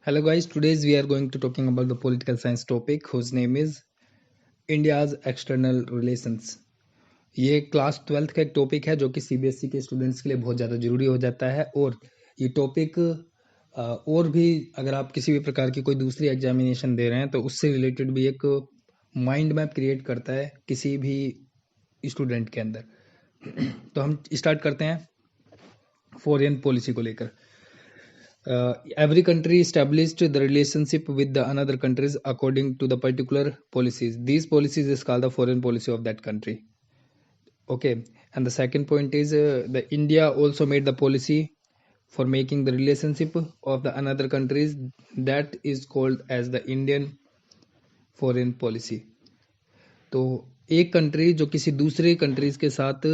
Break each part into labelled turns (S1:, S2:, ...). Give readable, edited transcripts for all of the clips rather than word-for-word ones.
S1: Hello guys, today's we are going to talking about the political science topic whose name is India's external relations. ये class 12th का एक topic है जो कि CBSE के students के लिए बहुत ज़्यादा जरूरी हो जाता है और ये टॉपिक और भी अगर आप किसी भी प्रकार की कोई दूसरी एग्जामिनेशन दे रहे हैं तो उससे रिलेटेड भी एक माइंड मैप क्रिएट करता है किसी भी स्टूडेंट के अंदर। तो हम स्टार्ट करते हैं फॉरेन पॉलिसी को लेकर। Every country established the relationship with the another countries according to the particular policies. These policies is called the foreign policy of that country. Okay, and the second point is the India also made the policy for making the relationship of the another countries, that is called as the Indian foreign policy. तो एक country जो किसी दूसरे countries के साथ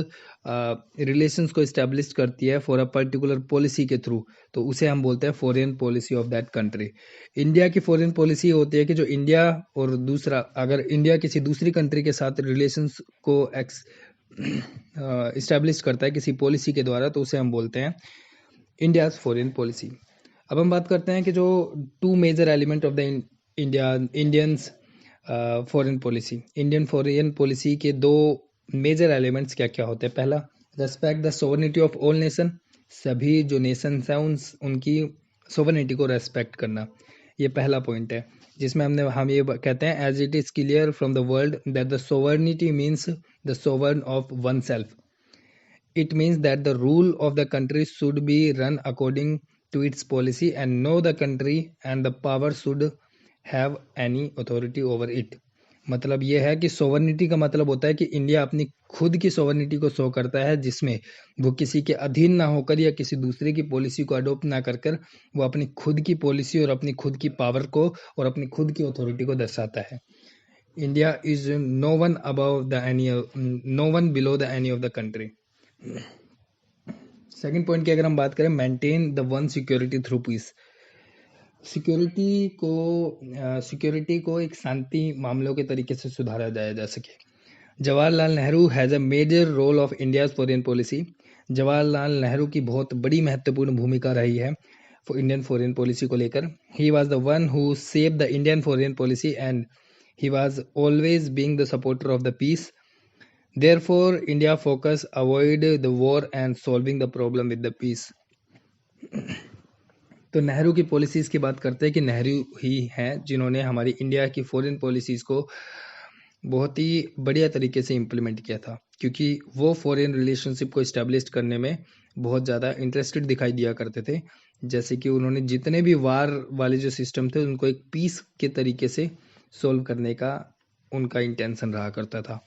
S1: relations को establish करती है फॉर अ पर्टिकुलर पॉलिसी के थ्रू, तो उसे हम बोलते हैं foreign policy of that country. India की फॉरेन पॉलिसी होती है कि जो इंडिया और दूसरा, अगर इंडिया किसी दूसरी कंट्री के साथ रिलेशंस को इस्टेब्लिश करता है किसी पॉलिसी के द्वारा, तो उसे हम बोलते हैं इंडियाज फॉरेन पॉलिसी। अब हम बात करते हैं कि जो two major element of the Indians foreign policy, Indian foreign policy के दो मेजर एलिमेंट्स क्या क्या होते हैं। पहला, respect the sovereignty of all nation, सभी जो नेशंस हैं उनकी सोवरेनिटी को रेस्पेक्ट करना, ये पहला पॉइंट है जिसमें हम ये कहते हैं as it is clear from the world that the sovereignty means the sovereign of oneself. It means that the rule of the country should be run according to its policy and no the country and the power should have any authority over it। मतलब ये है कि sovereignty का मतलब होता है कि India अपनी खुद की सोवर्निटी को शो करता है, जिसमें वो किसी के अधीन ना होकर या किसी दूसरे की पॉलिसी को अडोप्ट ना कर कर वो अपनी खुद की पॉलिसी और अपनी खुद की पावर को और अपनी खुद की अथॉरिटी को दर्शाता है। India is no one above the any, no one below the any of the country. Second point की अगर हम बात करें, maintain the one security through peace. Security को एक शांति मामलों के तरीके से सुधारा जाया जा सके। Jawaharlal Nehru has a major role of India's foreign policy. Jawaharlal Nehru की बहुत बड़ी महत्वपूर्ण भूमिका रही है इंडियन फॉरेन पॉलिसी को लेकर। He was the one who saved the Indian foreign policy and he was always being the supporter of the peace. Therefore, India focus avoid the war and solving the problem with the peace। तो नेहरू की policies की बात करते हैं कि नेहरू ही हैं जिन्होंने हमारी इंडिया की फॉरेन पॉलिसीज़ को बहुत ही बढ़िया तरीके से इम्प्लीमेंट किया था, क्योंकि वो फॉरेन रिलेशनशिप को इस्टेब्लिश करने में बहुत ज़्यादा इंटरेस्टेड दिखाई दिया करते थे। जैसे कि उन्होंने जितने भी वार वाले जो सिस्टम थे उनको एक पीस के तरीके से सोल्व करने का उनका इंटेंशन रहा करता था।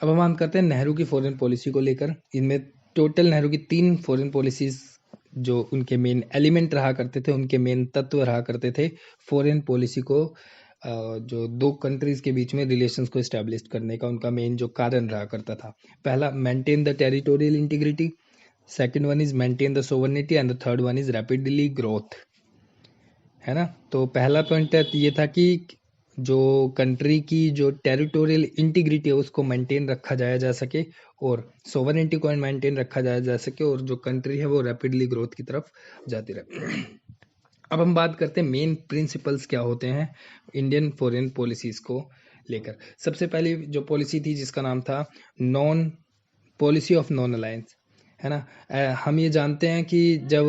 S1: अब हम बात करते हैं नेहरू की फॉरेन पॉलिसी को लेकर। इनमें टोटल नेहरू की 3 फॉरेन पॉलिसीज जो उनके मेन एलिमेंट रहा करते थे, उनके मेन तत्व रहा करते थे फॉरेन पॉलिसी को जो दो कंट्रीज के बीच में रिलेशंस को इस्टेब्लिश करने का उनका मेन जो कारण रहा करता था। पहला, maintain the territorial integrity. Second one is maintain the sovereignty and the third one is rapidly growth, है ना। तो पहला पॉइंट ये था कि जो कंट्री की जो टेरिटोरियल इंटीग्रिटी है उसको मेंटेन रखा जाया जा सके और सोवरेनिटी को मेंटेन रखा जाया जा सके और जो कंट्री है वो रैपिडली ग्रोथ की तरफ जाती रहे। अब हम बात करते हैं मेन प्रिंसिपल्स क्या होते हैं इंडियन फॉरेन पॉलिसीज को लेकर। सबसे पहली जो पॉलिसी थी जिसका नाम था non policy of non alliance, है ना। हम ये जानते हैं कि जब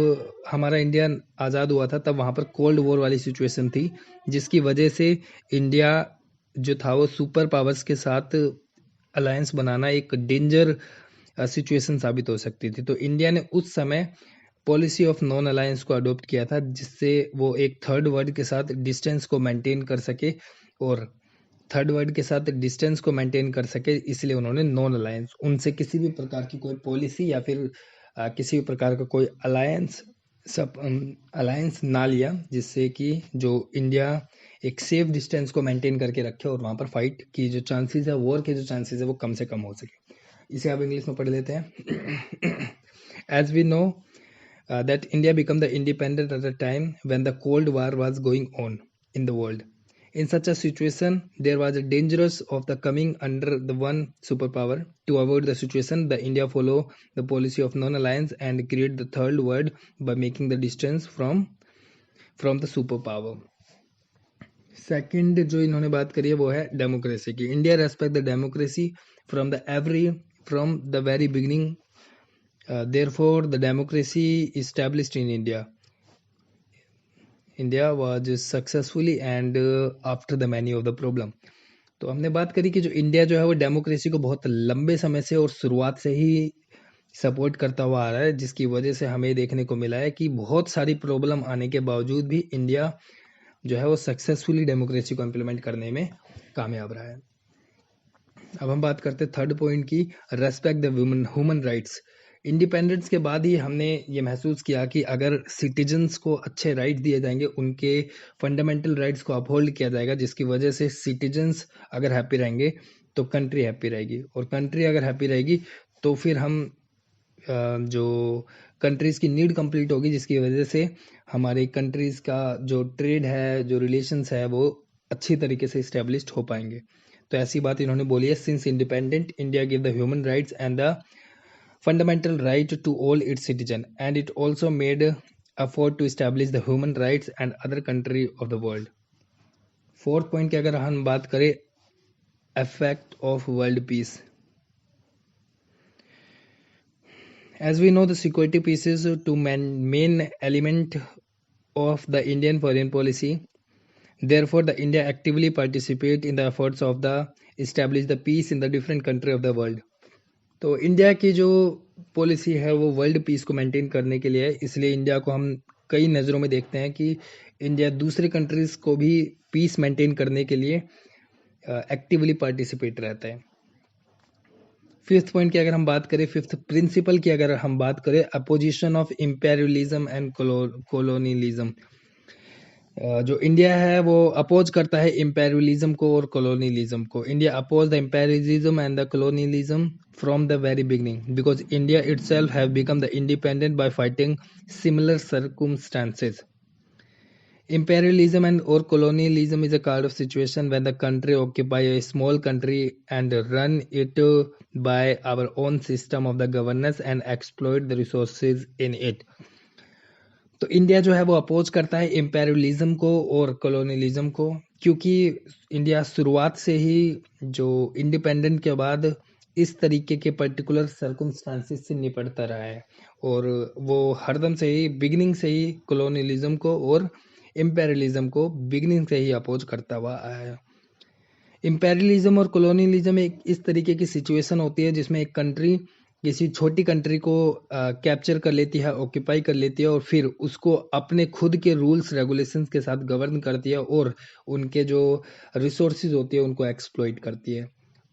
S1: हमारा इंडिया आज़ाद हुआ था तब वहाँ पर कोल्ड वॉर वाली सिचुएशन थी, जिसकी वजह से इंडिया जो था वो सुपर पावर्स के साथ अलायंस बनाना एक डेंजर सिचुएशन साबित हो सकती थी। तो इंडिया ने उस समय पॉलिसी ऑफ नॉन अलायंस को अडॉप्ट किया था, जिससे वो एक थर्ड वर्ल्ड के साथ डिस्टेंस को मेंटेन कर सके और थर्ड वर्ल्ड के साथ डिस्टेंस को मेंटेन कर सके, इसलिए उन्होंने नॉन अलायंस, उनसे किसी भी प्रकार की कोई पॉलिसी या फिर किसी भी प्रकार का कोई अलायंस ना लिया, जिससे कि जो इंडिया एक सेफ डिस्टेंस को मेंटेन करके रखे और वहाँ पर फाइट की जो चांसेस है, वॉर के जो चांसेस है वो कम से कम हो सके। इसे आप इंग्लिश में पढ़ लेते हैं। As we know that India became the independent at a time when the Cold War was going on in the world. In such a situation, there was a dangerous of the coming under the one superpower. To avoid the situation, the India follow the policy of non-alliance and create the third world by making the distance from the superpower. Second जो इन्होंने बात करी है वो है democracy की. India respect the democracy from the very beginning. Therefore, the democracy established in India was successfully and after the many of the problem. तो हमने बात करी कि जो इंडिया जो है वो डेमोक्रेसी को बहुत लंबे समय से और शुरुआत से ही सपोर्ट करता हुआ आ रहा है, जिसकी वजह से हमें देखने को मिला है कि बहुत सारी प्रॉब्लम आने के बावजूद भी इंडिया जो है वो सक्सेसफुली डेमोक्रेसी को इम्प्लीमेंट करने में कामयाब रहा है. अब हम बात करते हैं थर्ड पॉइंट की, respect the human rights. Independence के बाद ही हमने ये महसूस किया कि अगर सिटीजन्स को अच्छे राइट दिए जाएंगे, उनके फंडामेंटल राइट्स को अपहोल्ड किया जाएगा, जिसकी वजह से सिटीजन्स अगर हैप्पी रहेंगे तो कंट्री हैप्पी रहेगी, और कंट्री अगर हैप्पी रहेगी तो फिर हम जो कंट्रीज़ की नीड कंप्लीट होगी, जिसकी वजह से हमारे कंट्रीज़ का जो ट्रेड है, जो रिलेशंस है, वो अच्छी तरीके से इस्टेब्लिश्ड हो पाएंगे. तो ऐसी बात इन्होंने बोली है. Since independent India give the human rights and the fundamental right to all its citizens, and it also made effort to establish the human rights and other country of the world. Fourth point की अगर हम बात करें, effect of world peace. As we know, the security pieces to main element of the Indian foreign policy. Therefore, the India actively participate in the efforts of the establish the peace in the different country of the world. तो India की जो policy है वो world peace को maintain करने के लिए है, इसलिए इंडिया को हम कई नज़रों में देखते हैं कि इंडिया दूसरे कंट्रीज़ को भी पीस मेंटेन करने के लिए एक्टिवली पार्टिसिपेट रहता है. फिफ्थ पॉइंट की अगर हम बात करें, फिफ्थ प्रिंसिपल की अगर हम बात करें, opposition of imperialism and colonialism. जो इंडिया है वो अपोज करता है इम्पेरियलिज्म को और कॉलोनियलिज्म को. India oppose the imperialism and the colonialism from the very beginning, because India itself have become the independent by fighting similar circumstances. Imperialism and or colonialism is a kind of situation when the country occupy a small country and run it by our own system of the governance and exploit the resources in it. तो India जो है वो oppose करता है imperialism को और colonialism को, क्योंकि इंडिया शुरुआत से ही जो इंडिपेंडेंट के बाद इस तरीके के पर्टिकुलर सर्कमस्टांसेस से निपटता रहा है, और वो हरदम से ही बिगिनिंग से ही कॉलोनियलिज्म को और इम्पेरियलिज्म को बिगिनिंग से ही अपोज करता हुआ आया है. इम्पेरियलिज्म और कॉलोनियलिज्म एक इस तरीके की सिचुएशन होती है जिसमें एक कंट्री किसी छोटी कंट्री को कैप्चर कर लेती है, ऑक्यूपाई कर लेती है, और फिर उसको अपने खुद के रूल्स रेगुलेशंस के साथ गवर्न करती है और उनके जो रिसोर्सेज होती है उनको एक्सप्लॉइट करती है.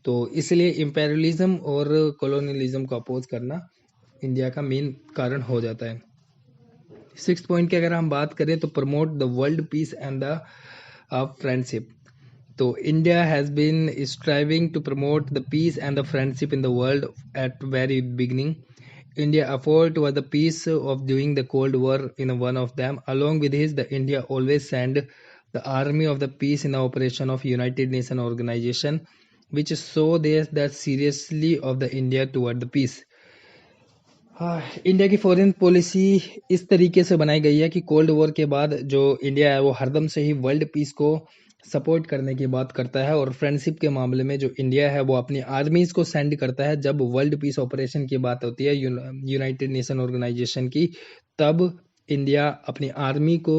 S1: तो इसलिए इम्पेरियलिज्म और कॉलोनियलिज्म को अपोज करना इंडिया का मेन कारण हो जाता है. सिक्स्थ पॉइंट की अगर हम बात करें तो promote the world peace and the friendship. तो India has been striving to promote the peace and the friendship in the world at very beginning. India effort was the peace of during the Cold War in one of them. Along with this, the India always sent the army of the peace in the operation of United Nations organization, which show that seriously of the India toward the peace. India की foreign policy इस तरीके से बनाई गई है कि cold war के बाद जो इंडिया है वो हरदम से ही वर्ल्ड पीस को सपोर्ट करने की बात करता है, और फ्रेंडशिप के मामले में जो इंडिया है वो अपनी आर्मीज को सेंड करता है. जब वर्ल्ड पीस ऑपरेशन की बात होती है यूनाइटेड नेशन ऑर्गेनाइजेशन की, तब इंडिया अपनी आर्मी को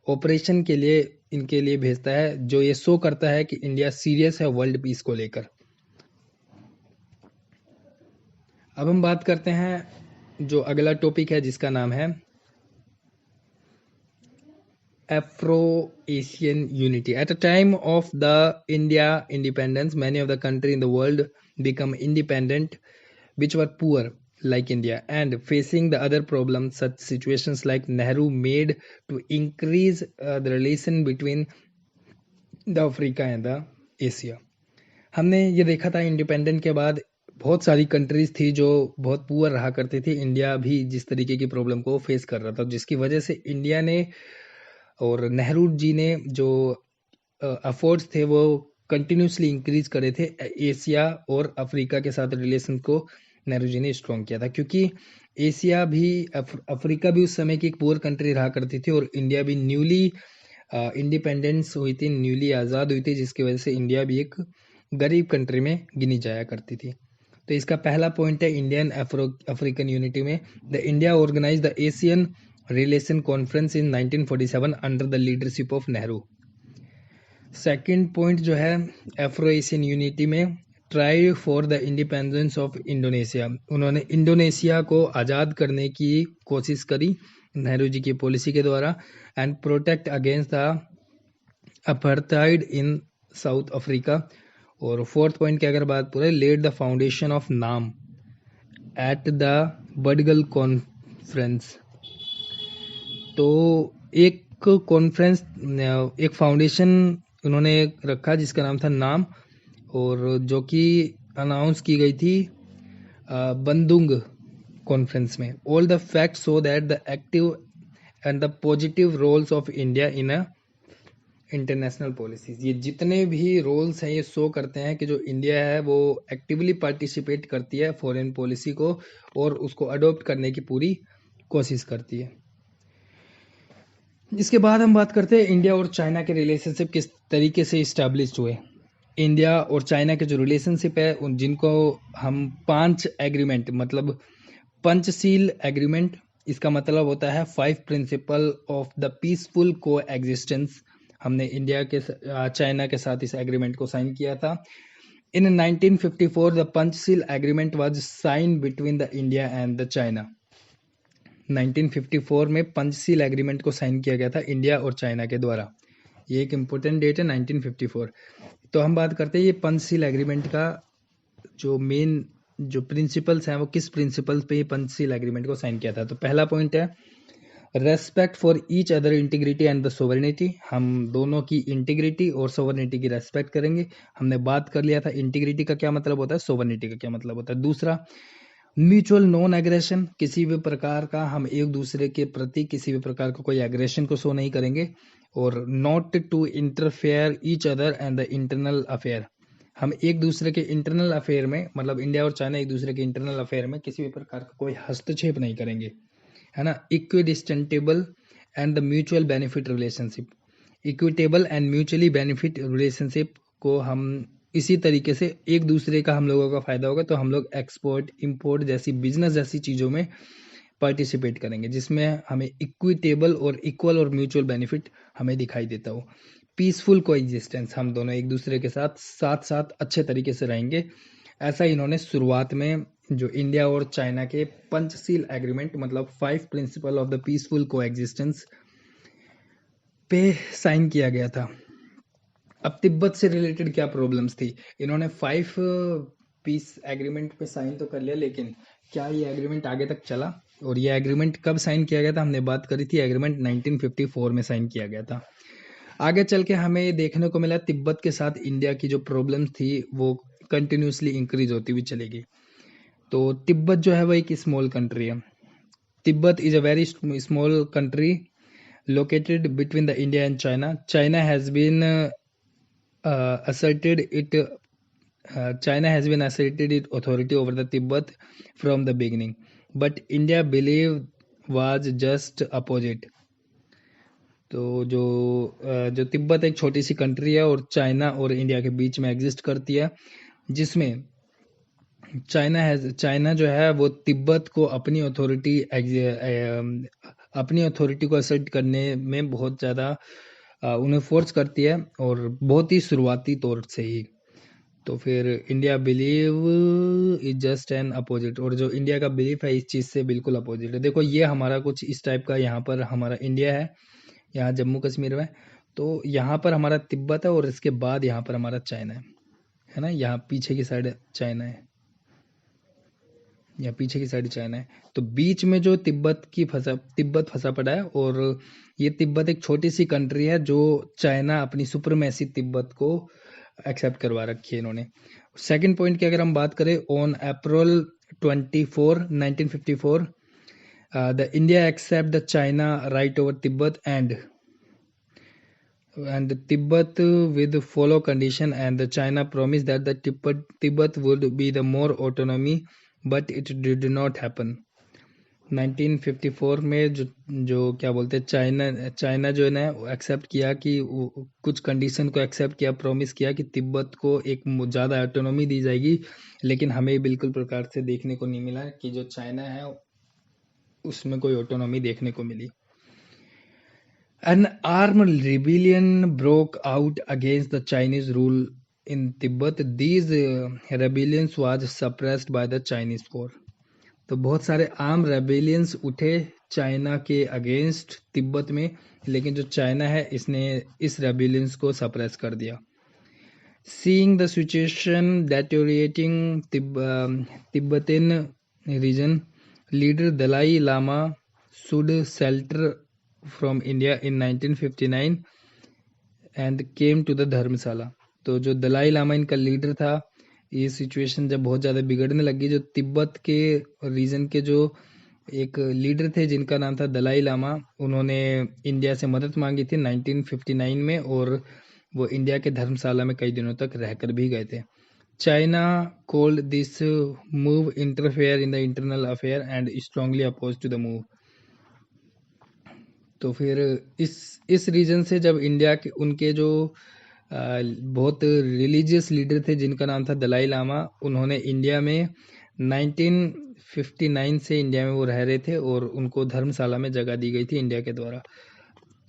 S1: ऑपरेशन के लिए इनके लिए भेजता है, जो ये शो करता है कि इंडिया सीरियस है वर्ल्ड पीस को लेकर. अब हम बात करते हैं जो अगला टॉपिक है जिसका नाम है Afro-Asian unity. At the time of the India independence, many of the countries in the world become independent, which were poor like India and facing the other problems. Such situations like Nehru made to increase the relation between the Africa and the Asia. हमने ये देखा था independent के बाद बहुत सारी countries थी जो बहुत पुअर रहा करती थी. इंडिया भी जिस तरीके की प्रॉब्लम को फेस कर रहा था, जिसकी वजह से इंडिया ने और नेहरू जी ने जो एफर्ट्स थे वो कंटिन्यूसली इंक्रीज करे थे एशिया और अफ्रीका के साथ रिलेशन को नेहरू जी ने स्ट्रॉन्ग किया था, क्योंकि एशिया भी अफ्रीका भी उस समय की एक पुअर कंट्री रहा करती थी और इंडिया भी न्यूली इंडिपेंडेंस हुई थी, न्यूली आज़ाद हुई थी, जिसकी वजह से इंडिया भी एक गरीब कंट्री में गिनी जाया करती थी। तो इसका पहला पॉइंट है इंडियन अफ्रीकन यूनिटी में, the India organize the Asian relation conference in 1947 under the leadership of Nehru. Second point जो है अफ्रो एशियन यूनिटी में, try for the independence of Indonesia, उन्होंने इंडोनेशिया को आज़ाद करने की कोशिश करी नेहरू जी की पॉलिसी के द्वारा, and protect against the apartheid in south Africa. और फोर्थ पॉइंट की अगर बात पूरे, लेड द फाउंडेशन ऑफ नाम एट द बडगल कॉन्फ्रेंस। तो एक कॉन्फ्रेंस, एक फाउंडेशन उन्होंने रखा जिसका नाम था नाम, और जो कि अनाउंस की गई थी बंदुंग कॉन्फ्रेंस में। All the facts show that the active and the positive roles of India in a international policies, ये जितने भी रोल्स हैं ये शो करते हैं कि जो इंडिया है वो एक्टिवली पार्टिसिपेट करती है फॉरेन पॉलिसी को और उसको अडॉप्ट करने की पूरी कोशिश करती है। इसके बाद हम बात करते हैं इंडिया और चाइना के रिलेशनशिप किस तरीके से इस्टेब्लिश हुए। इंडिया और चाइना के जो रिलेशनशिप है उन जिनको हम 5 एग्रीमेंट, मतलब पंचशील एग्रीमेंट, इसका मतलब होता है 5 principle of the peaceful coexistence, हमने इंडिया के चाइना के साथ इस एग्रीमेंट को साइन किया था। In 1954 the Panchsheel agreement was sign between the India and the China. 1954 में पंचशील एग्रीमेंट को साइन किया गया था इंडिया और चाइना के द्वारा, ये एक इम्पोर्टेंट डेट है 1954। तो हम बात करते हैं ये पंचशील एग्रीमेंट का जो मेन जो प्रिंसिपल्स हैं वो किस प्रिंसिपल पे पंचशील एग्रीमेंट को साइन किया था। तो पहला पॉइंट है respect for each other integrity and the sovereignty, हम दोनों की इंटीग्रिटी और सोवरेनिटी की रेस्पेक्ट करेंगे। हमने बात कर लिया था इंटीग्रिटी का क्या मतलब होता है, सोवरेनिटी का क्या मतलब होता है। दूसरा, म्यूचुअल नॉन एग्रेशन, किसी भी प्रकार का हम एक दूसरे के प्रति किसी भी प्रकार का कोई एग्रेशन को शो नहीं करेंगे। और not to interfere each other and the internal affair, हम एक दूसरे के इंटरनल अफेयर में, मतलब इंडिया और चाइना एक दूसरे के इंटरनल अफेयर में किसी भी प्रकार का कोई हस्तक्षेप नहीं करेंगे, है ना। इक्विडिस्टेंटेबल and the mutual benefit relationship, equitable and mutually benefit relationship को हम इसी तरीके से एक दूसरे का हम लोगों का फायदा होगा तो हम लोग एक्सपोर्ट इंपोर्ट जैसी बिजनेस जैसी चीज़ों में पार्टिसिपेट करेंगे जिसमें हमें इक्विटेबल और इक्वल और म्यूचुअल बेनिफिट हमें दिखाई देता हो। पीसफुल कोएग्जिस्टेंस, हम दोनों एक दूसरे के साथ साथ साथ अच्छे तरीके से रहेंगे, ऐसा इन्होंने शुरुआत में जो इंडिया और चाइना के पंचशील एग्रीमेंट मतलब 5 principle of the peaceful coexistence पे साइन किया गया था। अब तिब्बत से रिलेटेड क्या प्रॉब्लम्स थी, इन्होंने 5 पीस एग्रीमेंट पे साइन तो कर लिया, लेकिन क्या ये एग्रीमेंट आगे तक चला। और ये एग्रीमेंट कब साइन किया गया था, हमने बात करी थी एग्रीमेंट 1954 में साइन किया गया था। आगे चल के हमें ये देखने को मिला तिब्बत के साथ इंडिया की जो प्रॉब्लम्स थी वो कंटिन्यूसली इंक्रीज होती हुई चलेगी। तो तिब्बत जो है वो एक स्मॉल कंट्री है। Tibet is a very small country located between the India and China. China has been asserted it China has been asserted its authority over the Tibet from the beginning, but India believed was just opposite. तो जो तिब्बत एक छोटी सी country है और China और India के बीच में exist करती है, जिसमें चाइना जो है वो तिब्बत को अपनी अथॉरिटी को असर्ट करने में बहुत ज़्यादा उन्हें फोर्स करती है और बहुत ही शुरुआती तौर से ही। तो फिर India believe is just an opposite, और जो इंडिया का बिलीफ है इस चीज़ से बिल्कुल अपोजिट है। देखो ये हमारा कुछ इस टाइप का, यहाँ पर हमारा इंडिया है, यहाँ जम्मू कश्मीर में, तो यहाँ पर हमारा तिब्बत है और इसके बाद यहाँ पर हमारा चाइना है ना, यहाँ पीछे की साइड चाइना है, या पीछे की साइड चाइना है। तो बीच में जो तिब्बत फंसा पड़ा है, और ये तिब्बत एक छोटी सी कंट्री है जो चाइना अपनी सुपरमेसी तिब्बत को एक्सेप्ट करवा रखी है इन्होंने। सेकंड पॉइंट की अगर हम बात करें, on April 24 1954 the India accept the China right over Tibet and and Tibet with follow condition, and the China promised that the Tibet would be the more autonomy, but it did not happen. 1954 में जो क्या बोलते हैं, China जो है ना accept किया कि कुछ कंडीशन को एक्सेप्ट किया, प्रॉमिस किया कि तिब्बत को एक ज़्यादा ऑटोनॉमी दी जाएगी, लेकिन हमें बिल्कुल प्रकार से देखने को नहीं मिला कि जो चाइना है उसमें कोई ऑटोनॉमी देखने को मिली. An armed rebellion broke out against the Chinese rule in Tibet. These rebellions was suppressed by the Chinese court. तो बहुत सारे आर्म रेबेलियंस उठे चाइना के अगेंस्ट तिब्बत में, लेकिन जो चाइना है इसने इस रेबेलियंस को सप्रेस कर दिया. Seeing the situation deteriorating, Tibetan region leader Dalai Lama sought shelter from India in 1959 and came to the धर्मशाला. तो जो दलाई लामा इनका लीडर था, ये सिचुएशन जब बहुत ज़्यादा बिगड़ने लगी, जो तिब्बत के रीजन के जो एक लीडर थे जिनका नाम था दलाई लामा, उन्होंने इंडिया से मदद मांगी थी 1959 में, और वो इंडिया के धर्मशाला में कई दिनों तक रहकर भी गए थे. China called this move interfere in the internal affair and strongly opposed to the move. तो फिर इस रीजन से जब इंडिया के उनके जो बहुत रिलीजियस लीडर थे जिनका नाम था दलाई लामा, उन्होंने इंडिया में 1959 से इंडिया में वो रह रहे थे और उनको धर्मशाला में जगह दी गई थी इंडिया के द्वारा.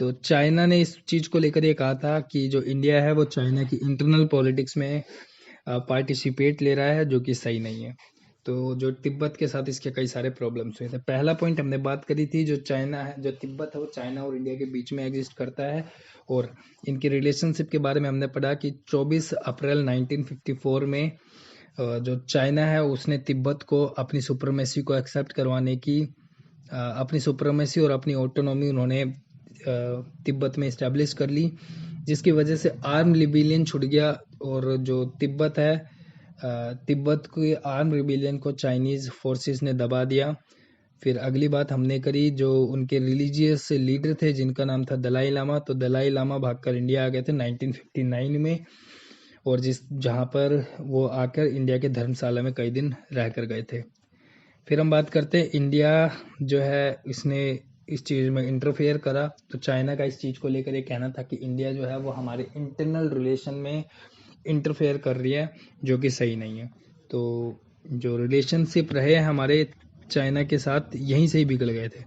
S1: तो चाइना ने इस चीज़ को लेकर ये कहा था कि जो इंडिया है वो चाइना की इंटरनल पॉलिटिक्स में पार्टिसिपेट ले रहा है, जो कि सही नहीं है. तो जो तिब्बत के साथ इसके कई सारे प्रॉब्लम्स हुए थे. पहला पॉइंट हमने बात करी थी, जो चाइना है, जो तिब्बत है वो चाइना और इंडिया के बीच में एग्जिस्ट करता है, और इनकी रिलेशनशिप के बारे में हमने पढ़ा कि 24 अप्रैल 1954 में जो चाइना है उसने तिब्बत को अपनी सुप्रीमेसी को एक्सेप्ट करवाने की, अपनी सुप्रीमेसी और अपनी ऑटोनॉमी उन्होंने तिब्बत में इस्टेब्लिश कर ली, जिसकी वजह से आर्म रिबेलियन छूट गया, और जो तिब्बत है, तिब्बत के आर्म रिबेलियन को चाइनीज़ फोर्सेस ने दबा दिया. फिर अगली बात हमने करी, जो उनके रिलीजियस लीडर थे जिनका नाम था दलाई लामा, तो दलाई लामा भागकर इंडिया आ गए थे 1959 में, और जहाँ पर वो आकर इंडिया के धर्मशाला में कई दिन रह कर गए थे. फिर हम बात करते हैं इंडिया जो है इसने इस चीज़ में इंटरफेयर करा. तो चाइना का इस चीज़ को लेकर ये कहना था कि इंडिया जो है वो हमारे इंटरनल रिलेशन में इंटरफेयर कर रही है, जो कि सही नहीं है. तो जो रिलेशनशिप रहे हमारे चाइना के साथ यहीं से ही बिगड़ गए थे.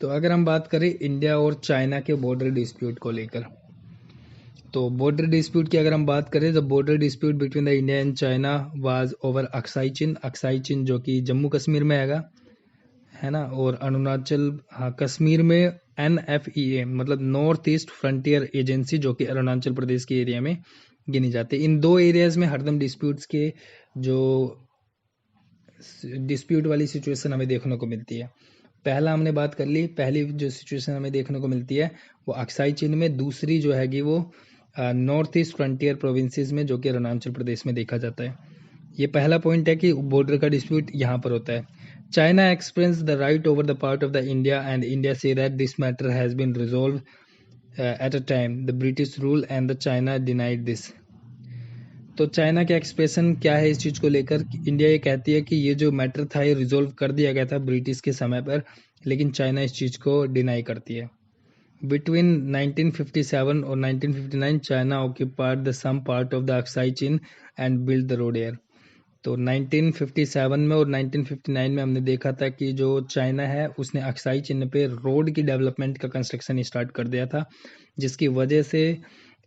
S1: तो अगर हम बात करें इंडिया और चाइना के बॉर्डर डिस्प्यूट को लेकर, तो बॉर्डर डिस्प्यूट की अगर हम बात करें, तो border dispute between the India and China was over Aksai Chin जो कि जम्मू कश्मीर में है ना, और अरुणाचल, हाँ, कश्मीर में NFEA मतलब नॉर्थ ईस्ट फ्रंटियर एजेंसी, जो कि अरुणाचल प्रदेश के एरिया में गिनी जाती है. इन दो एरियाज में हरदम डिस्प्यूट्स के जो डिस्प्यूट वाली सिचुएशन हमें देखने को मिलती है. पहला हमने बात कर ली, पहली जो सिचुएशन हमें देखने को मिलती है वो अक्साई चिन में, दूसरी जो हैगी वो नॉर्थ ईस्ट फ्रंटियर प्रोविंसेस में, जो कि अरुणाचल प्रदेश में देखा जाता है. ये पहला पॉइंट है कि बॉर्डर का डिस्प्यूट यहाँ पर होता है. China express the right over the part of the India and India say that this matter has been resolve at a time the British rule and the China denied this. तो China का expression क्या है इस चीज़ को लेकर? India ये कहती है कि ये जो मैटर था ये रिजॉल्व कर दिया गया था ब्रिटिश के समय पर, लेकिन चाइना इस चीज़ को डिनाई करती है. Between 1957 और 1959 China occupied the some part of the Aksai Chin and built the road here. तो 1957 में और 1959 में हमने देखा था कि जो चाइना है उसने अक्साई चिन्ह पे रोड की डेवलपमेंट का कंस्ट्रक्शन स्टार्ट कर दिया था, जिसकी वजह से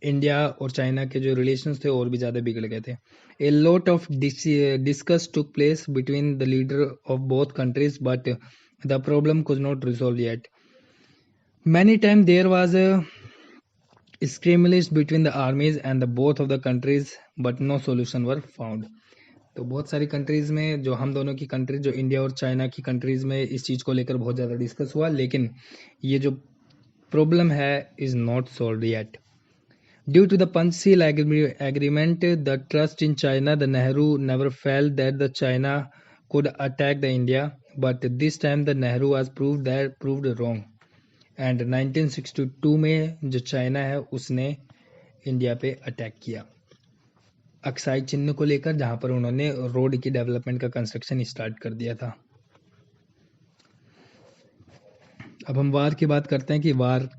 S1: इंडिया और चाइना के जो रिलेशंस थे और भी ज़्यादा बिगड़ गए थे. A lot of discuss took place between the leader of both countries, but the problem could not resolve yet. Many times there was a skirmish between the armies and the both of the countries, but no solution were found. तो बहुत सारी countries में, जो हम दोनों की countries, जो India और चाइना की कंट्रीज में इस चीज़ को लेकर बहुत ज़्यादा डिस्कस हुआ, लेकिन ये जो प्रॉब्लम है is not solve yet. Due to the Panchsheel agreement, the trust in China, the Nehru never felt that the China could attack the India, but this time the Nehru was proved wrong. And 1962 में जो China है उसने India पे attack किया Aksai चिन्ह को लेकर, जहां पर उन्होंने रोड की डेवलपमेंट का कंस्ट्रक्शन स्टार्ट कर दिया था। अब हम वार की बात करते हैं कि वार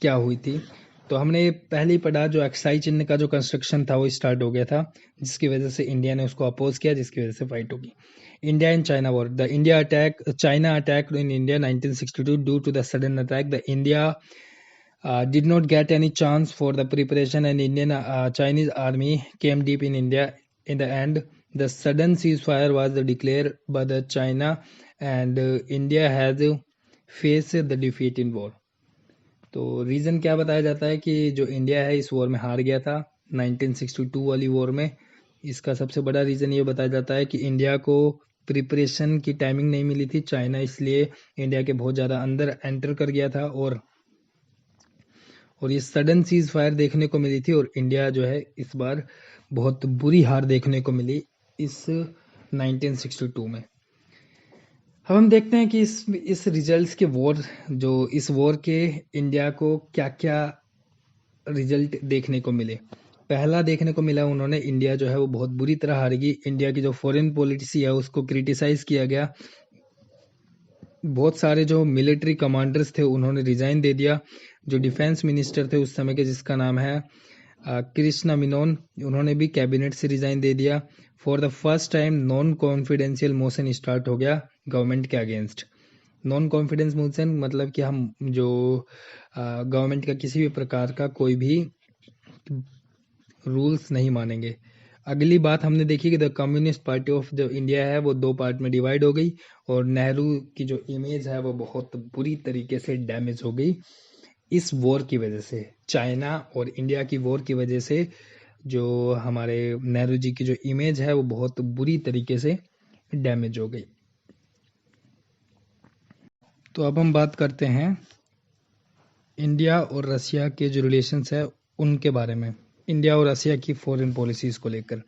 S1: क्या हुई थी। तो हमने पहले ही पढ़ा, जो अक्साई चिन्ह का जो कंस्ट्रक्शन था वो स्टार्ट हो गया था, जिसकी वजह से इंडिया ने उसको अपोज किया, जिसकी वजह से फाइट होगी। India and China war, the India attack, China attack in India 1962 due to the sudden attack, the India did not get any chance for the preparation, and Indian Chinese army came deep in India. In the end, the sudden ceasefire was declared by the China, and India has faced the defeat in war. तो reason क्या बताया जाता है कि जो India है इस war में हार गया था 1962 वाली वॉर में। इसका सबसे बड़ा रीज़न ये बताया जाता है कि इंडिया को प्रिपरेशन की टाइमिंग नहीं मिली थी, चाइना इसलिए इंडिया के बहुत ज़्यादा अंदर एंटर कर गया था, और ये सडन सीज फायर देखने को मिली थी, और इंडिया जो है इस बार बहुत बुरी हार देखने को मिली इस 1962 में। अब हम देखते हैं कि इस रिजल्ट्स के वॉर, जो इस वॉर के इंडिया को क्या क्या रिजल्ट देखने को मिले। पहला देखने को मिला, उन्होंने इंडिया जो है वो बहुत बुरी तरह हारेगी। इंडिया की जो फॉरेन पॉलिसी है उसको क्रिटिसाइज किया गया। बहुत सारे जो मिलिट्री कमांडर्स थे उन्होंने रिजाइन दे दिया। जो डिफेंस मिनिस्टर थे उस समय के, जिसका नाम है कृष्णा मेनन, उन्होंने भी कैबिनेट से रिजाइन दे दिया। For the first time non confidential motion start हो गया गवर्नमेंट के अगेंस्ट। नॉन कॉन्फिडेंस मोशन मतलब कि हम जो गवर्नमेंट का किसी भी प्रकार का कोई भी रूल्स नहीं मानेंगे। अगली बात हमने देखी कि द कम्युनिस्ट पार्टी ऑफ जो इंडिया है वो दो पार्ट में डिवाइड हो गई, और नेहरू की जो इमेज है वो बहुत बुरी तरीके से डैमेज हो गई इस वॉर की वजह से। चाइना और इंडिया की वॉर की वजह से जो हमारे नेहरू जी की जो इमेज है वो बहुत बुरी तरीके से डैमेज हो गई। तो अब हम बात करते हैं इंडिया और रशिया के जो रिलेशंस है उनके बारे में। इंडिया और रशिया की फॉरेन पॉलिसीज़ को लेकर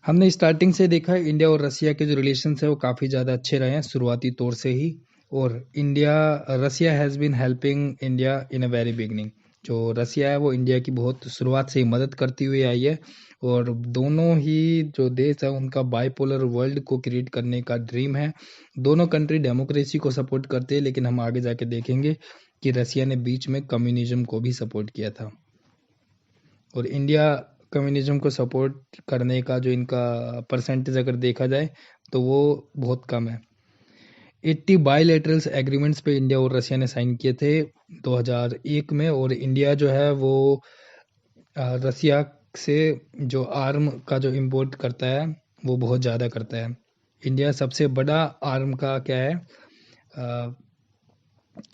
S1: हमने स्टार्टिंग से देखा है, इंडिया और रशिया के जो रिलेशंस है वो काफ़ी ज़्यादा अच्छे रहे हैं शुरुआती तौर से ही। और Russia has been helping India in a very beginning. जो रशिया है वो इंडिया की बहुत शुरुआत से ही मदद करती हुई आई है, और दोनों ही जो देश है उनका बाइपोलर वर्ल्ड को क्रिएट करने का ड्रीम है। दोनों कंट्री डेमोक्रेसी को सपोर्ट करते हैं, लेकिन हम आगे जाके देखेंगे कि रशिया ने बीच में कम्युनिज्म को भी सपोर्ट किया था, और इंडिया कम्युनिज्म को सपोर्ट करने का जो इनका परसेंटेज अगर देखा जाए तो वो बहुत कम है। 80 बायलैटरल्स एग्रीमेंट्स पे इंडिया और रशिया ने साइन किए थे 2001 में, और इंडिया जो है वो रशिया से जो आर्म का जो इम्पोर्ट करता है वो बहुत ज़्यादा करता है। इंडिया सबसे बड़ा आर्म का क्या है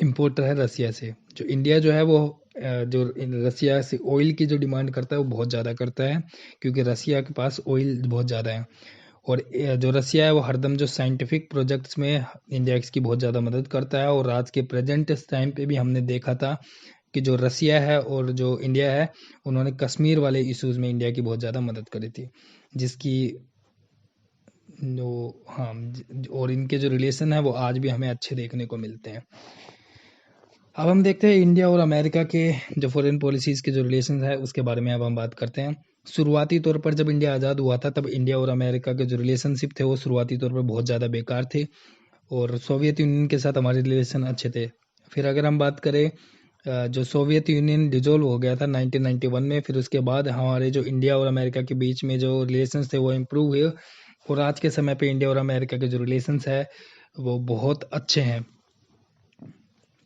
S1: इम्पोर्टर है रशिया से। जो इंडिया जो है वो जो रशिया से ऑयल की जो डिमांड करता है वो बहुत ज़्यादा करता है, क्योंकि रशिया के पास ऑयल बहुत ज़्यादा है। और जो रशिया है वो हरदम जो साइंटिफिक प्रोजेक्ट्स में इंडिया की बहुत ज़्यादा मदद करता है। और आज के प्रेजेंट टाइम पे भी हमने देखा था कि जो रशिया है और जो इंडिया है उन्होंने कश्मीर वाले इश्यूज़ में इंडिया की बहुत ज़्यादा मदद करी थी, जिसकी जो हाँ और इनके जो रिलेशन है वो आज भी हमें अच्छे देखने को मिलते हैं। अब हम देखते हैं इंडिया और अमेरिका के जो फॉरेन पॉलिसीज़ के जो रिलेशन है उसके बारे में अब हम बात करते हैं। शुरुआती तौर पर जब इंडिया आज़ाद हुआ था तब इंडिया और अमेरिका के जो रिलेशनशिप थे वो शुरुआती तौर पर बहुत ज़्यादा बेकार थे, और सोवियत यूनियन के साथ हमारे रिलेशन अच्छे थे। फिर अगर हम बात करें जो सोवियत यूनियन डिजोल्व हो गया था 1991 में, फिर उसके बाद हमारे जो इंडिया और अमेरिका के बीच में जो रिलेशंस थे वो इम्प्रूव हुए, और आज के समय पे इंडिया और अमेरिका के जो रिलेशंस है वो बहुत अच्छे हैं।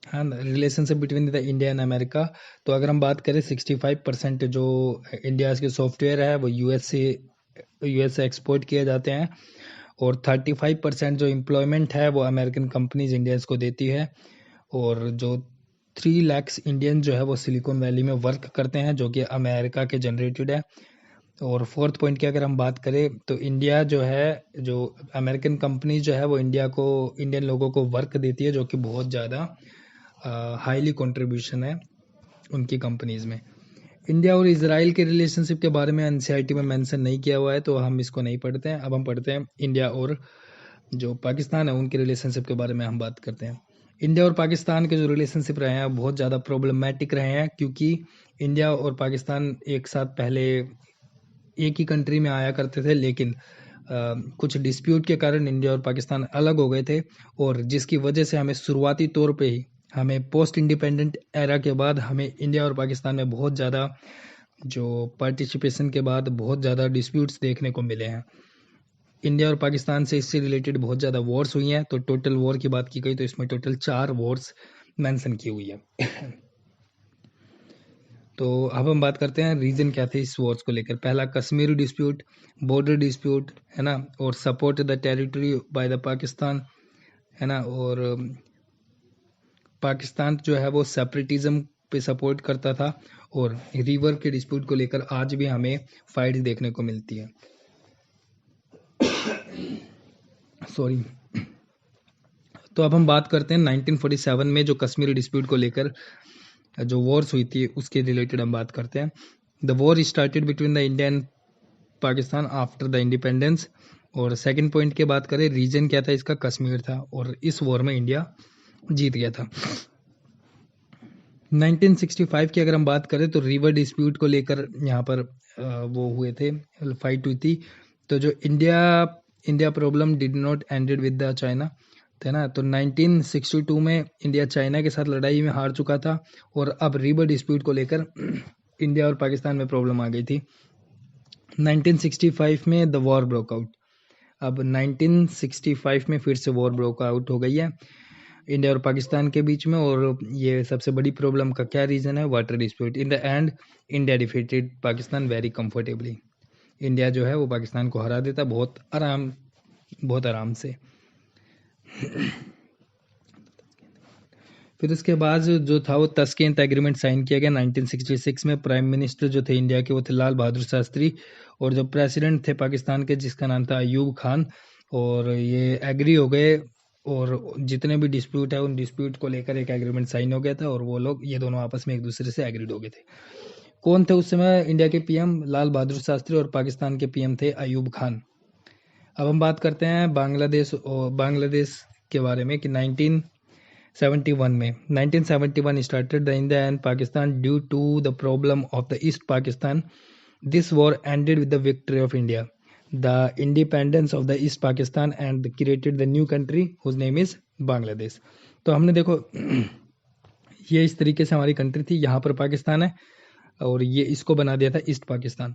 S1: हाँ, relationship between the India and America. तो अगर हम बात करें 65% जो इंडिया के सॉफ्टवेयर है वो यूएस से एक्सपोर्ट किए जाते हैं, और 35% जो एम्प्लॉयमेंट है वो अमेरिकन कंपनीज इंडियंस को देती है, और जो 3 लाख इंडियन जो है वो सिलिकॉन वैली में वर्क करते हैं, जो कि अमेरिका के जनरेटेड है। और फोर्थ पॉइंट की अगर हम बात करें तो इंडिया जो है, जो अमेरिकन कंपनी जो है वो इंडियन लोगों को वर्क देती है, जो कि बहुत ज़्यादा हाईली कंट्रीब्यूशन है उनकी कंपनीज में। इंडिया और इजराइल के रिलेशनशिप के बारे में एनसीईआरटी में मेंशन नहीं किया हुआ है, तो हम इसको नहीं पढ़ते हैं। अब हम पढ़ते हैं इंडिया और जो पाकिस्तान है उनके रिलेशनशिप के बारे में हम बात करते हैं। इंडिया और पाकिस्तान के जो रिलेशनशिप रहे हैं बहुत ज़्यादा प्रॉब्लमेटिक रहे हैं, क्योंकि इंडिया और पाकिस्तान एक साथ पहले एक ही कंट्री में आया करते थे, लेकिन कुछ डिस्प्यूट के कारण इंडिया और पाकिस्तान अलग हो गए थे, और जिसकी वजह से हमें शुरुआती तौर पे ही हमें पोस्ट इंडिपेंडेंट एरा के बाद हमें इंडिया और पाकिस्तान में बहुत ज़्यादा जो पार्टिसिपेशन के बाद बहुत ज़्यादा डिस्प्यूट्स देखने को मिले हैं। इंडिया और पाकिस्तान से इससे रिलेटेड बहुत ज़्यादा वॉर्स हुई हैं। तो टोटल वॉर की बात की गई तो इसमें टोटल 4 वॉर्स मेंशन की हुई है। तो अब हम बात करते हैं रीजन क्या थे इस वॉर्स को लेकर। पहला कश्मीर डिस्प्यूट, बॉर्डर डिस्प्यूट है ना, और support the territory by the Pakistan है ना, और पाकिस्तान जो है वो सेपरेटिज्म पे सपोर्ट करता था, और रिवर के डिस्प्यूट को लेकर आज भी हमें फाइट देखने को मिलती है। सॉरी। तो अब हम बात करते हैं 1947 में जो कश्मीर डिस्प्यूट को लेकर जो वॉर्स हुई थी उसके रिलेटेड हम बात करते हैं। The war started between the India and Pakistan after the independence. और सेकंड पॉइंट की बात करें, रीजन क्या था इसका, कश्मीर था, और इस वॉर में इंडिया जीत गया था। 1965 की अगर हम बात करें तो रिवर डिस्प्यूट को लेकर यहाँ पर वो हुए थे, फाइट हुई थी। तो जो India problem did not ended with the China, है ना। तो 1962 में इंडिया चाइना के साथ लड़ाई में हार चुका था, और अब रिवर डिस्प्यूट को लेकर इंडिया और पाकिस्तान में प्रॉब्लम आ गई थी। 1965 में द वॉर ब्रोक आउट। अब 1965 में फिर से वॉर ब्रोक आउट हो गई है इंडिया और पाकिस्तान के बीच में, और ये सबसे बड़ी प्रॉब्लम का क्या रीज़न है, water dispute. In the end India defeated Pakistan very comfortably. India जो है वो पाकिस्तान को हरा देता बहुत आराम से। फिर उसके बाद जो था वो तस्कीनत एग्रीमेंट साइन किया गया 1966 में। प्राइम मिनिस्टर जो थे इंडिया के वो थे लाल बहादुर शास्त्री, और जो प्रेसिडेंट थे पाकिस्तान के जिसका नाम था अयूब खान। और ये एग्री हो गए, और जितने भी डिस्प्यूट है उन डिस्प्यूट को लेकर एक एग्रीमेंट साइन हो गया था, और वो लोग ये दोनों आपस में एक दूसरे से एग्रीड हो गए थे। कौन थे उस समय इंडिया के पीएम? लाल बहादुर शास्त्री, और पाकिस्तान के पीएम थे अयूब खान। अब हम बात करते हैं बांग्लादेश के बारे में कि 1971 started the India and Pakistan due to the problem of the East Pakistan. This war ended with the victory of India, the independence of the East Pakistan, and created the new country whose name is Bangladesh. तो हमने देखो ये इस तरीके से हमारी country थी, यहाँ पर पाकिस्तान है, और ये इसको बना दिया था ईस्ट पाकिस्तान।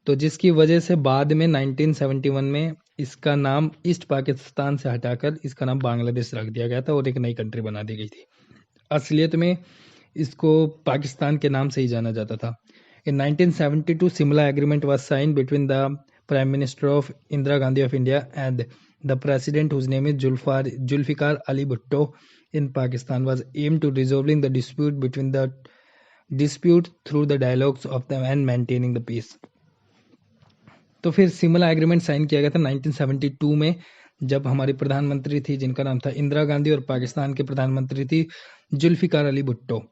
S1: तो जिसकी वजह से बाद में 1971 में इसका नाम ईस्ट पाकिस्तान से हटाकर इसका नाम बांग्लादेश रख दिया गया था, और एक नई कंट्री बना दी गई थी। असलियत में इसको पाकिस्तान के नाम से ही जाना जाता था। In 1972 Simla agreement was sign between the prime minister of Indira Gandhi of India and the president whose name is Zulfikar Ali Bhutto in Pakistan was aim to resolving the dispute through the dialogues of the and maintaining the peace. तो फिर सिमला agreement sign किया गया था 1972 में, जब हमारी प्रधानमंत्री थी जिनका नाम था इंदिरा गांधी, और पाकिस्तान के प्रधानमंत्री थी जुल्फिकार अली भुट्टो।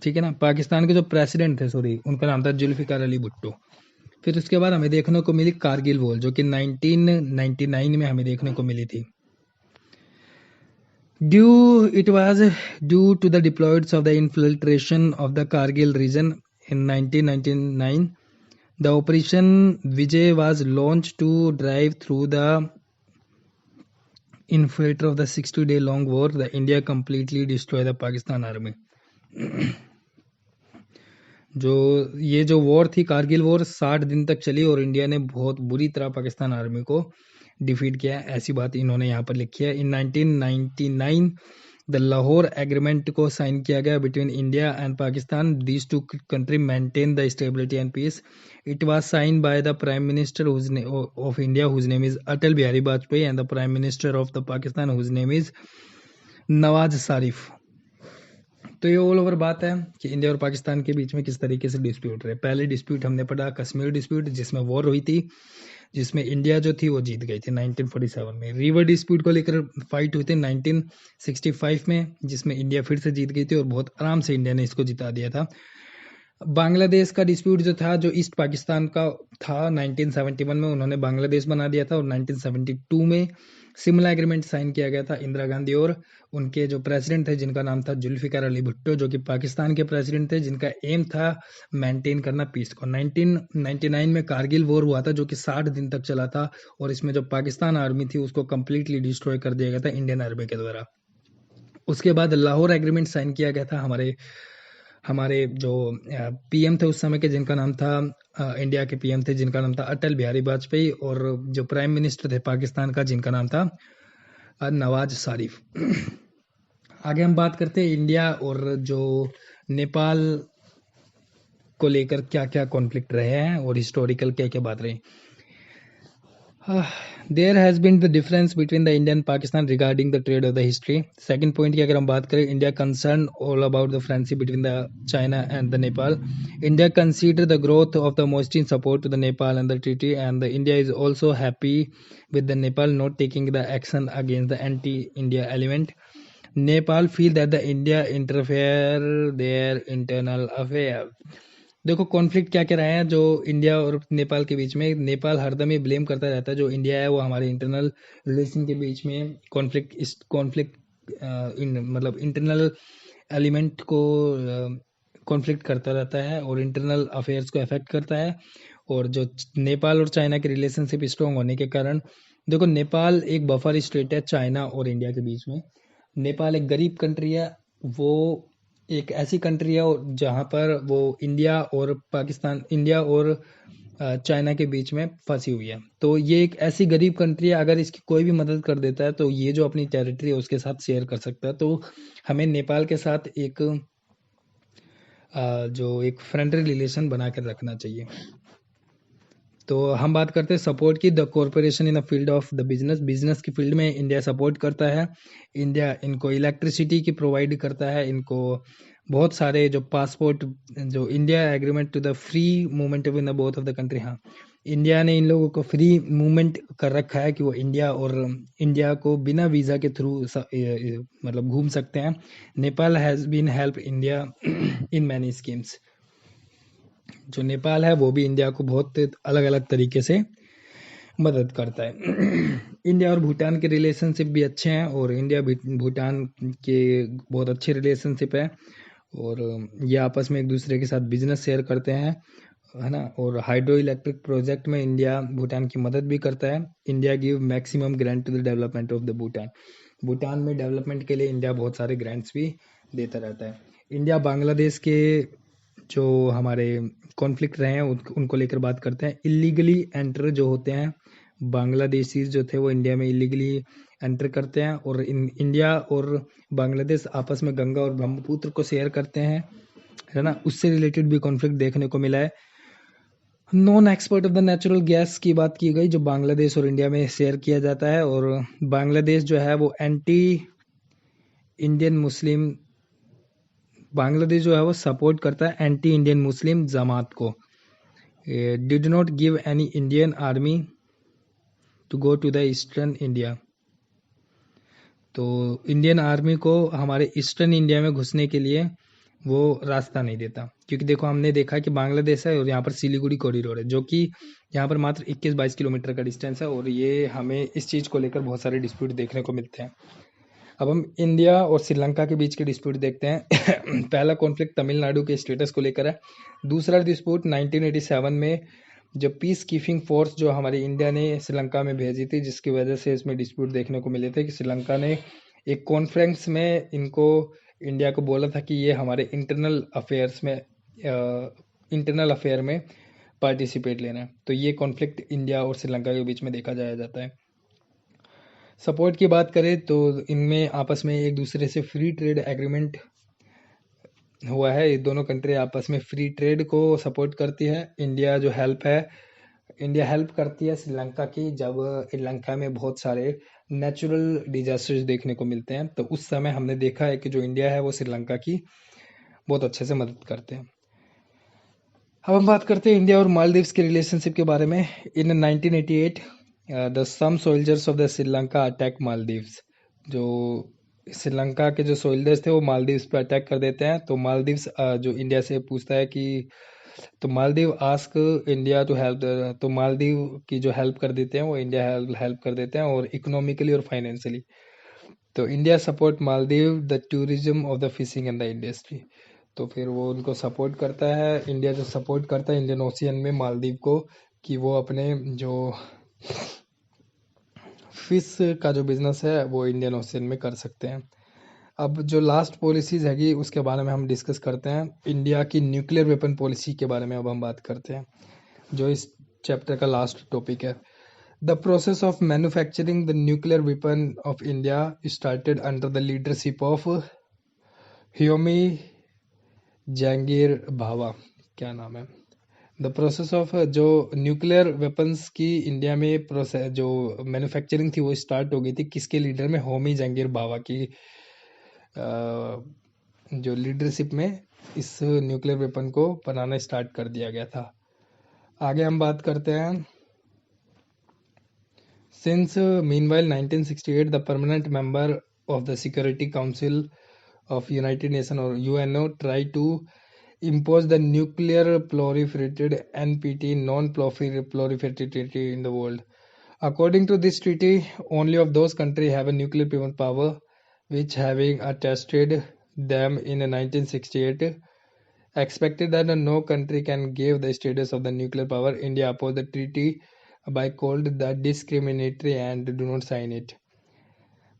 S1: ठीक है ना। पाकिस्तान के जो प्रेसिडेंट थे उनका नाम था जुल्फिकार अली भुट्टो। फिर उसके बाद हमें देखने को मिली कारगिल वॉर, जो कि 1999 में हमें देखने को मिली थी। It was due to the deployments of the infiltration of the Kargil region in 1999. The Operation Vijay was launched to drive through the infiltration of the 60-day long war. The India completely destroyed the Pakistan army. ये जो war थी Kargil war 60 दिन तक चली, और India ने बहुत बुरी तरह पाकिस्तान आर्मी को डिफीट किया, ऐसी बात इन्होंने यहाँ पर लिखी है। इन 1999 द लाहौर एग्रीमेंट को साइन किया गया between India and Pakistan. These two country maintain the stability and peace. It was sign by the prime minister of India whose name is Atal Bihari Vajpayee and the prime minister of the Pakistan whose name is Nawaz Sharif. तो ये all over बात है कि India और पाकिस्तान के बीच में किस तरीके से डिस्प्यूट रहे। पहले डिस्प्यूट हमने पढ़ा कश्मीर डिस्प्यूट, जिसमें वॉर हुई थी, जिसमें इंडिया जो थी वो जीत गई थी 1947 में। रिवर डिस्प्यूट को लेकर फाइट हुई थी 1965 में, जिसमें इंडिया फिर से जीत गई थी, और बहुत आराम से इंडिया ने इसको जिता दिया था। बांग्लादेश का डिस्प्यूट जो था, जो ईस्ट पाकिस्तान का था, 1971 में उन्होंने बांग्लादेश बना दिया था और 1972 में शिमला एग्रीमेंट साइन किया गया था इंदिरा गांधी और उनके जो प्रेसिडेंट थे जिनका नाम था जुल्फिकार अली भुट्टो, जो कि पाकिस्तान के प्रेसिडेंट थे, जिनका एम था मेंटेन करना पीस को। 1999 में कारगिल वॉर हुआ था जो कि 60 दिन तक चला था और इसमें जो पाकिस्तान आर्मी थी उसको कंप्लीटली डिस्ट्रॉय कर दिया गया था इंडियन आर्मी के द्वारा। उसके बाद लाहौर एग्रीमेंट साइन किया गया था हमारे हमारे जो पीएम थे उस समय के, जिनका नाम था इंडिया के पीएम थे जिनका नाम था अटल बिहारी वाजपेयी, और जो प्राइम मिनिस्टर थे पाकिस्तान का जिनका नाम था नवाज शरीफ। आगे हम बात करते हैं इंडिया और जो नेपाल को लेकर क्या क्या कॉन्फ्लिक्ट रहे हैं और हिस्टोरिकल क्या क्या बात रही। There has been the difference between the India and Pakistan regarding the trade of the history. Second point की अगर हम बात करें, India concern all about the friendship between the China and the Nepal. India consider the growth of the most in support to the Nepal and the treaty and the India is also happy with the Nepal not taking the action against the anti India element. Nepal feel that the India interfere their internal affair. देखो conflict क्या क्या रहे हैं जो India और नेपाल के बीच में। नेपाल हरदम ये ब्लेम करता रहता है जो इंडिया है वो हमारे इंटरनल रिलेशन के बीच में कॉन्फ्लिक्ट मतलब इंटरनल एलिमेंट को कॉन्फ्लिक्ट करता रहता है और इंटरनल अफेयर्स को अफेक्ट करता है। और जो नेपाल और चाइना के रिलेशनशिप स्ट्रॉन्ग होने के कारण, देखो नेपाल एक बफर स्टेट है चाइना और इंडिया के बीच में। नेपाल एक गरीब कंट्री है, वो एक ऐसी कंट्री है जहाँ पर वो इंडिया और चाइना के बीच में फंसी हुई है। तो ये एक ऐसी गरीब कंट्री है, अगर इसकी कोई भी मदद कर देता है तो ये जो अपनी टेरिटरी है उसके साथ शेयर कर सकता है। तो हमें नेपाल के साथ जो एक फ्रेंडली रिलेशन बना कर रखना चाहिए। तो हम बात करते हैं सपोर्ट की। The corporation in the field of the business की फील्ड में इंडिया सपोर्ट करता है। इंडिया इनको इलेक्ट्रिसिटी की प्रोवाइड करता है, इनको बहुत सारे जो पासपोर्ट, जो India agreement to the free movement in the both of the country. हाँ, इंडिया ने इन लोगों को फ्री मूवमेंट कर रखा है कि वो इंडिया को बिना वीज़ा के थ्रू मतलब घूम सकते हैं। Nepal has been help India in many schemes. जो नेपाल है वो भी इंडिया को बहुत अलग अलग तरीके से मदद करता है। इंडिया और भूटान के रिलेशनशिप भी अच्छे हैं और इंडिया भूटान के बहुत अच्छे रिलेशनशिप है और ये आपस में एक दूसरे के साथ बिजनेस शेयर करते हैं, है ना। और हाइड्रो इलेक्ट्रिक प्रोजेक्ट में इंडिया भूटान की मदद भी करता है। India give maximum grant to the development of the Bhutan. Bhutan में डेवलपमेंट के लिए इंडिया बहुत सारे ग्रांट्स भी देता रहता है। इंडिया बांग्लादेश के जो हमारे कॉन्फ्लिक्ट रहे हैं उनको लेकर बात करते हैं। इलीगली एंटर जो होते हैं, बांग्लादेशी जो थे वो इंडिया में इलीगली एंटर करते हैं और इंडिया और बांग्लादेश आपस में गंगा और ब्रह्मपुत्र को शेयर करते हैं, है ना। उससे रिलेटेड भी कॉन्फ्लिक्ट देखने को मिला है। Non export of the natural gas की बात की गई जो बांग्लादेश और इंडिया में शेयर किया जाता है। और बांग्लादेश जो है वो एंटी इंडियन मुस्लिम, बांग्लादेश जो है वो सपोर्ट करता है एंटी इंडियन मुस्लिम जमात को। Did not give any Indian army to go to the eastern India. तो इंडियन आर्मी को हमारे ईस्टर्न इंडिया में घुसने के लिए वो रास्ता नहीं देता, क्योंकि देखो हमने देखा कि बांग्लादेश है और यहाँ पर सिलीगुड़ी कॉरिडोर है जो कि यहाँ पर मात्र 21-22 किलोमीटर का डिस्टेंस है और ये हमें इस चीज़ को लेकर बहुत सारे डिस्प्यूट देखने को मिलते हैं। अब हम इंडिया और श्रीलंका के बीच के डिस्प्यूट देखते हैं। पहला कॉन्फ्लिक्ट तमिलनाडु के स्टेटस को लेकर है। दूसरा डिस्प्यूट 1987 में जो पीस कीपिंग फोर्स जो हमारी इंडिया ने श्रीलंका में भेजी थी, जिसकी वजह से इसमें डिस्प्यूट देखने को मिले थे कि श्रीलंका ने एक कॉन्फ्रेंस में इनको इंडिया को बोला था कि ये हमारे इंटरनल अफेयर में पार्टिसिपेट लेना है। तो ये कॉन्फ्लिक्ट इंडिया और श्रीलंका के बीच में देखा जाता है। सपोर्ट की बात करें तो इनमें आपस में एक दूसरे से फ्री ट्रेड एग्रीमेंट हुआ है। ये दोनों कंट्री आपस में फ्री ट्रेड को सपोर्ट करती है। इंडिया हेल्प करती है श्रीलंका की जब श्रीलंका में बहुत सारे नेचुरल डिजास्टर्स देखने को मिलते हैं, तो उस समय हमने देखा है कि जो इंडिया है वो श्रीलंका की बहुत अच्छे से मदद करते हैं। अब हम बात करते हैं इंडिया और मालदीव्स के रिलेशनशिप के बारे में। In 1988 the some soldiers of the Sri Lanka attack Maldives. जो श्रीलंका के जो सोल्जर्स थे वो मालदीव्स पे अटैक कर देते हैं। तो मालदीव्स जो इंडिया से पूछता है कि, तो Maldives ask India to help, तो मालदीव की जो हेल्प कर देते हैं वो इंडिया हेल्प कर देते हैं, और इकोनॉमिकली और फाइनेंशियली। तो India support Maldives the tourism of the fishing and the industry. तो फिर वो उनको सपोर्ट करता है, इंडिया जो सपोर्ट करता है इंडियन ओशियन में मालदीव को, कि वो अपने जो फिश का जो बिजनेस है वो इंडियन ओशियन में कर सकते हैं। अब जो लास्ट पॉलिसीज हैगी उसके बारे में हम डिस्कस करते हैं। इंडिया की न्यूक्लियर वेपन पॉलिसी के बारे में अब हम बात करते हैं, जो इस चैप्टर का लास्ट टॉपिक है। The process of manufacturing the nuclear weapon of India started under the leadership of Homi Jehangir Bhabha, क्या नाम है। द प्रोसेस ऑफ जो न्यूक्लियर वेपन्स की इंडिया में प्रोसेस जो मैन्युफैक्चरिंग थी वो स्टार्ट हो गई थी किसके लीडर में, होमी जहांगीर भाभा की जो लीडरशिप में इस न्यूक्लियर वेपन को बनाना स्टार्ट कर दिया गया था। आगे हम बात करते हैं। Since meanwhile 1968 the permanent member of the security council of United Nations or UNO try to impose the nuclear proliferated NPT non-proliferated treaty in the world. According to this treaty, only of those countries have a nuclear weapon power which having attested them in 1968 expected that no country can give the status of the nuclear power. India opposed the treaty by called the discriminatory and do not sign it.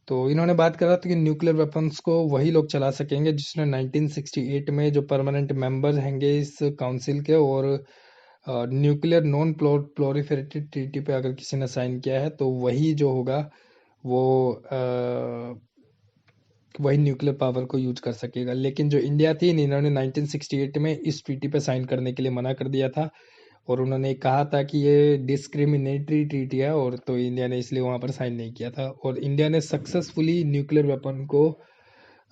S1: तो इन्होंने बात करा था कि nuclear weapons को वही लोग चला सकेंगे जिसने 1968 में जो परमानेंट मेंबर हैंगे इस काउंसिल के, और न्यूक्लियर नॉन प्रोलिफरेटेड ट्रीटी पे अगर किसी ने साइन किया है तो वही जो होगा वो वही न्यूक्लियर पावर को यूज कर सकेगा। लेकिन जो इंडिया थी इन्होंने 1968 में इस ट्रीटी पे साइन करने के लिए मना कर दिया था, और उन्होंने कहा था कि ये डिस्क्रिमिनेटरी ट्रीटी है, और तो इंडिया ने इसलिए वहाँ पर साइन नहीं किया था। और इंडिया ने सक्सेसफुली न्यूक्लियर वेपन को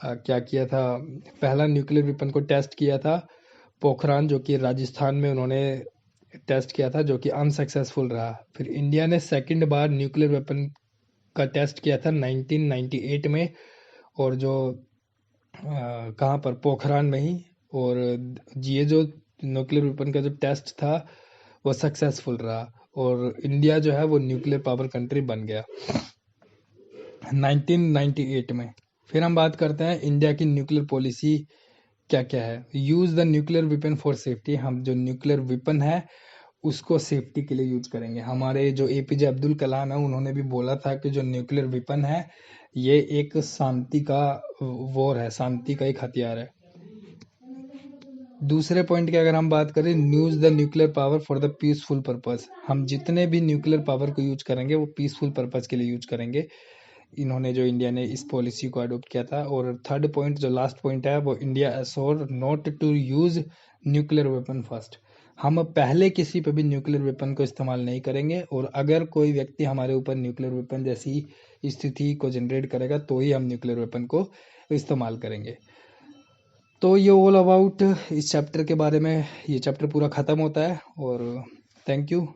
S1: क्या किया था, पहला न्यूक्लियर वेपन को टेस्ट किया था पोखरान, जो कि राजस्थान में उन्होंने टेस्ट किया था, जो कि अनसक्सेसफुल रहा। फिर इंडिया ने सेकंड बार न्यूक्लियर वेपन का टेस्ट किया था 1998 में, और जो कहाँ पर, पोखरान में ही। और ये जो न्यूक्लियर वेपन का जो टेस्ट था वो सक्सेसफुल रहा, और इंडिया जो है वो न्यूक्लियर पावर कंट्री बन गया 1998 में। फिर हम बात करते हैं इंडिया की न्यूक्लियर पॉलिसी क्या क्या है। Use the nuclear weapon for safety, हम जो न्यूक्लियर वेपन है उसको सेफ्टी के लिए यूज करेंगे। हमारे जो एपीजे अब्दुल कलाम है उन्होंने भी बोला था कि जो न्यूक्लियर वेपन है ये एक शांति का वॉर है, शांति का एक हथियार है। दूसरे पॉइंट की अगर हम बात करें, use the nuclear power for the peaceful purpose, हम जितने भी न्यूक्लियर पावर को यूज करेंगे वो पीसफुल पर्पस के लिए यूज करेंगे। इन्होंने जो इंडिया ने इस पॉलिसी को अडोप्ट किया था। और थर्ड पॉइंट जो लास्ट पॉइंट है वो India assure not to use nuclear weapon first, हम पहले किसी पे भी न्यूक्लियर वेपन को इस्तेमाल नहीं करेंगे, और अगर कोई व्यक्ति हमारे ऊपर न्यूक्लियर वेपन जैसी स्थिति को जनरेट करेगा तो ही हम न्यूक्लियर वेपन को इस्तेमाल करेंगे। तो ये ऑल अबाउट इस चैप्टर के बारे में, ये चैप्टर पूरा ख़त्म होता है। और थैंक यू।